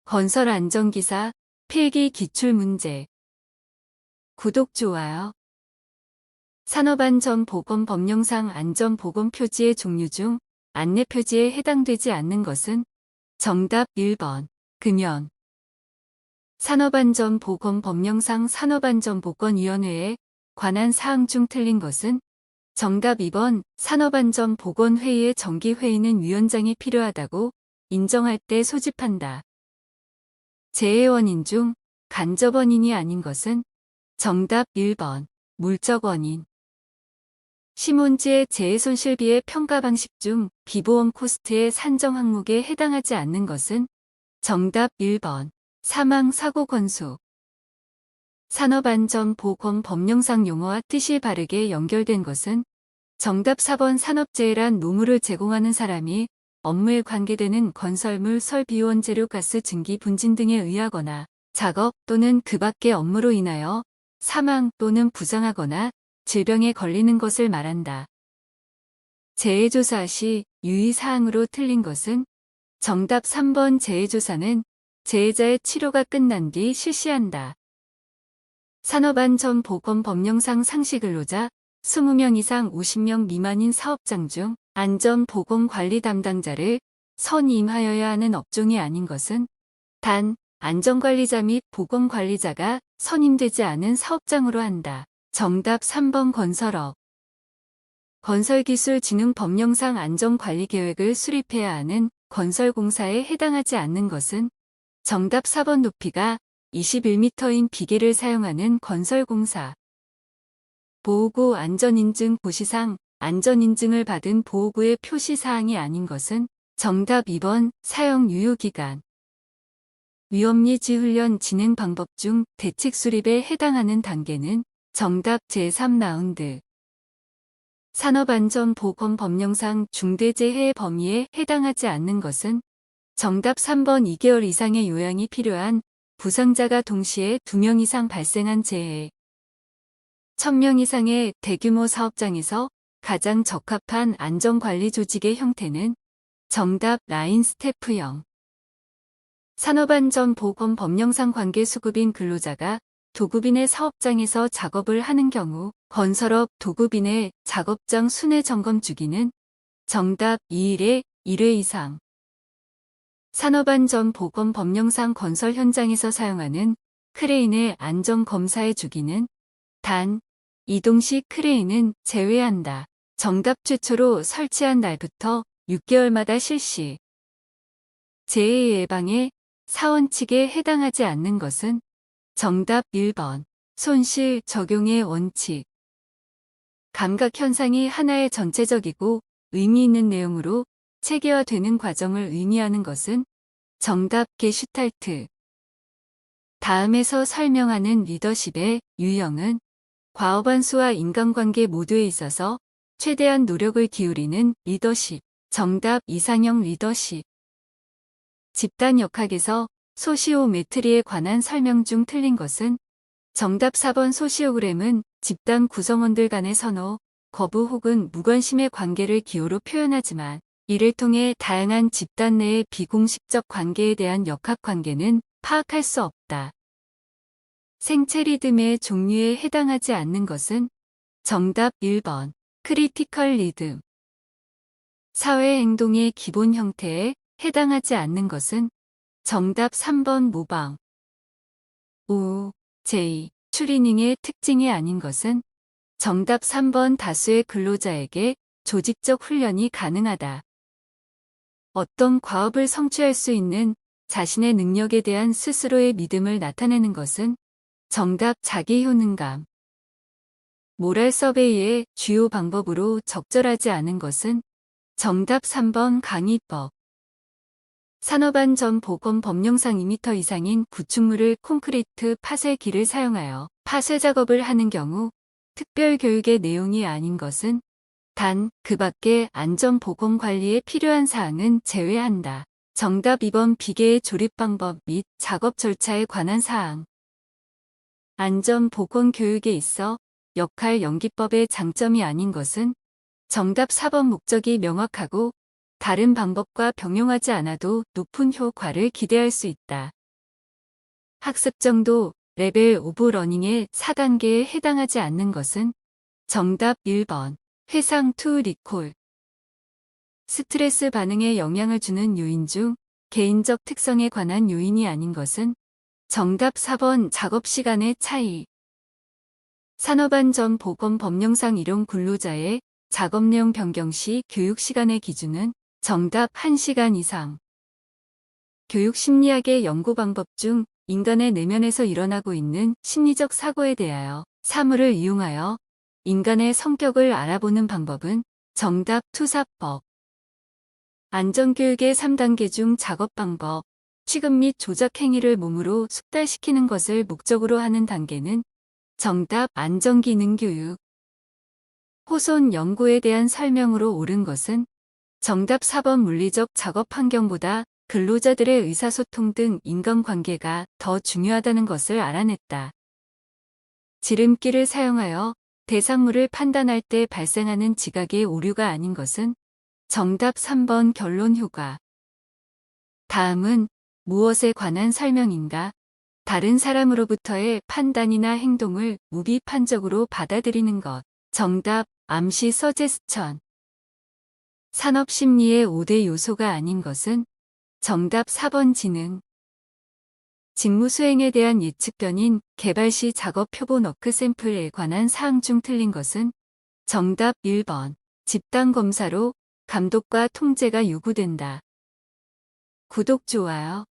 건설 안전기사 필기 기출문제. 구독, 좋아요. 산업안전보건법령상 안전보건표지의 종류 중 안내표지에 해당되지 않는 것은? 정답 1번. 금연. 산업안전보건법령상 산업안전보건위원회에 관한 사항 중 틀린 것은? 정답 2번. 산업안전보건회의의 정기회의는 위원장이 필요하다고 인정할 때 소집한다. 재해 원인 중 간접 원인이 아닌 것은? 정답 1번. 물적 원인. 신문지의 재해 손실비의 평가 방식 중 비보험 코스트의 산정 항목에 해당하지 않는 것은? 정답 1번. 사망 사고 건수. 산업안전보건법령상 용어와 뜻이 바르게 연결된 것은? 정답 4번. 산업재해란 노무를 제공하는 사람이 업무에 관계되는 건설물, 설비원, 재료, 가스, 증기, 분진 등에 의하거나 작업 또는 그 밖의 업무로 인하여 사망 또는 부상하거나 질병에 걸리는 것을 말한다. 재해조사 시 유의사항으로 틀린 것은? 정답 3번. 재해조사는 재해자의 치료가 끝난 뒤 실시한다. 산업안전보건법령상 상시근로자 20명 이상 50명 미만인 사업장 중 안전보건관리 담당자를 선임하여야 하는 업종이 아닌 것은? 단, 안전관리자 및 보건관리자가 선임되지 않은 사업장으로 한다. 정답 3번. 건설업. 건설기술진흥법령상 안전관리계획을 수립해야 하는 건설공사에 해당하지 않는 것은? 정답 4번. 높이가 21m인 비계를 사용하는 건설공사. 보호구 안전인증 고시상 안전인증을 받은 보호구의 표시사항이 아닌 것은? 정답 2번. 사용 유효기간. 위험리지 훈련 진행 방법 중 대책 수립에 해당하는 단계는? 정답 제3라운드. 산업안전보건법령상 중대재해 범위에 해당하지 않는 것은? 정답 3번. 2개월 이상의 요양이 필요한 부상자가 동시에 2명 이상 발생한 재해. 1000명 이상의 대규모 사업장에서 가장 적합한 안전관리 조직의 형태는? 정답 라인 스태프형. 산업안전보건법령상 관계수급인 근로자가 도급인의 사업장에서 작업을 하는 경우 건설업 도급인의 작업장 순회 점검 주기는? 정답 2일에 1회 이상. 산업안전보건법령상 건설 현장에서 사용하는 크레인의 안전검사의 주기는? 단, 이동식 크레인은 제외한다. 정답 최초로 설치한 날부터 6개월마다 실시. 재해 예방의 사원칙에 해당하지 않는 것은? 정답 1번. 손실 적용의 원칙. 감각 현상이 하나의 전체적이고 의미 있는 내용으로 체계화되는 과정을 의미하는 것은? 정답 게슈탈트. 다음에서 설명하는 리더십의 유형은? 과업안수와 인간관계 모두에 있어서 최대한 노력을 기울이는 리더십. 정답 이상형 리더십. 집단 역학에서 소시오메트리에 관한 설명 중 틀린 것은? 정답 4번. 소시오그램은 집단 구성원들 간의 선호, 거부 혹은 무관심의 관계를 기호로 표현하지만 이를 통해 다양한 집단 내의 비공식적 관계에 대한 역학 관계는 파악할 수 없다. 생체 리듬의 종류에 해당하지 않는 것은? 정답 1번. 크리티컬 리듬. 사회 행동의 기본 형태에 해당하지 않는 것은? 정답 3번. 모방. O, J, 추리닝의 특징이 아닌 것은? 정답 3번. 다수의 근로자에게 조직적 훈련이 가능하다. 어떤 과업을 성취할 수 있는 자신의 능력에 대한 스스로의 믿음을 나타내는 것은? 정답 자기 효능감. 모랄 서베이의 주요 방법으로 적절하지 않은 것은? 정답 3번. 강의법. 산업안전보건법령상 2m 이상인 구축물을 콘크리트 파쇄기를 사용하여 파쇄 작업을 하는 경우 특별교육의 내용이 아닌 것은? 단, 그 밖의 안전보건관리에 필요한 사항은 제외한다. 정답 2번. 비계의 조립 방법 및 작업 절차에 관한 사항. 안전보건교육에 있어 역할 연기법의 장점이 아닌 것은? 정답 4번. 목적이 명확하고 다른 방법과 병용하지 않아도 높은 효과를 기대할 수 있다. 학습 정도 레벨 오브 러닝의 4단계에 해당하지 않는 것은 정답 1번 회상 투 리콜. 스트레스 반응에 영향을 주는 요인 중 개인적 특성에 관한 요인이 아닌 것은 정답 4번 작업 시간의 차이. 산업안전보건 법령상 일용 근로자의 작업 내용 변경 시 교육 시간의 기준은 정답 1시간 이상. 교육 심리학의 연구 방법 중 인간의 내면에서 일어나고 있는 심리적 사고에 대하여 사물을 이용하여 인간의 성격을 알아보는 방법은 정답 투사법. 안전교육의 3단계 중 작업 방법, 취급 및 조작 행위를 몸으로 숙달시키는 것을 목적으로 하는 단계는 정답 안전기능교육. 호손 연구에 대한 설명으로 옳은 것은 정답 4번 물리적 작업 환경보다 근로자들의 의사소통 등 인간관계가 더 중요하다는 것을 알아냈다. 지름길을 사용하여 대상물을 판단할 때 발생하는 지각의 오류가 아닌 것은 정답 3번 결론 효과. 다음은 무엇에 관한 설명인가? 다른 사람으로부터의 판단이나 행동을 무비판적으로 받아들이는 것. 정답 암시 서제스천. 산업심리의 5대 요소가 아닌 것은 정답 4번 지능. 직무 수행에 대한 예측변인 개발 시 작업 표본 워크 샘플에 관한 사항 중 틀린 것은 정답 1번 집단 검사로 감독과 통제가 요구된다. 구독, 좋아요.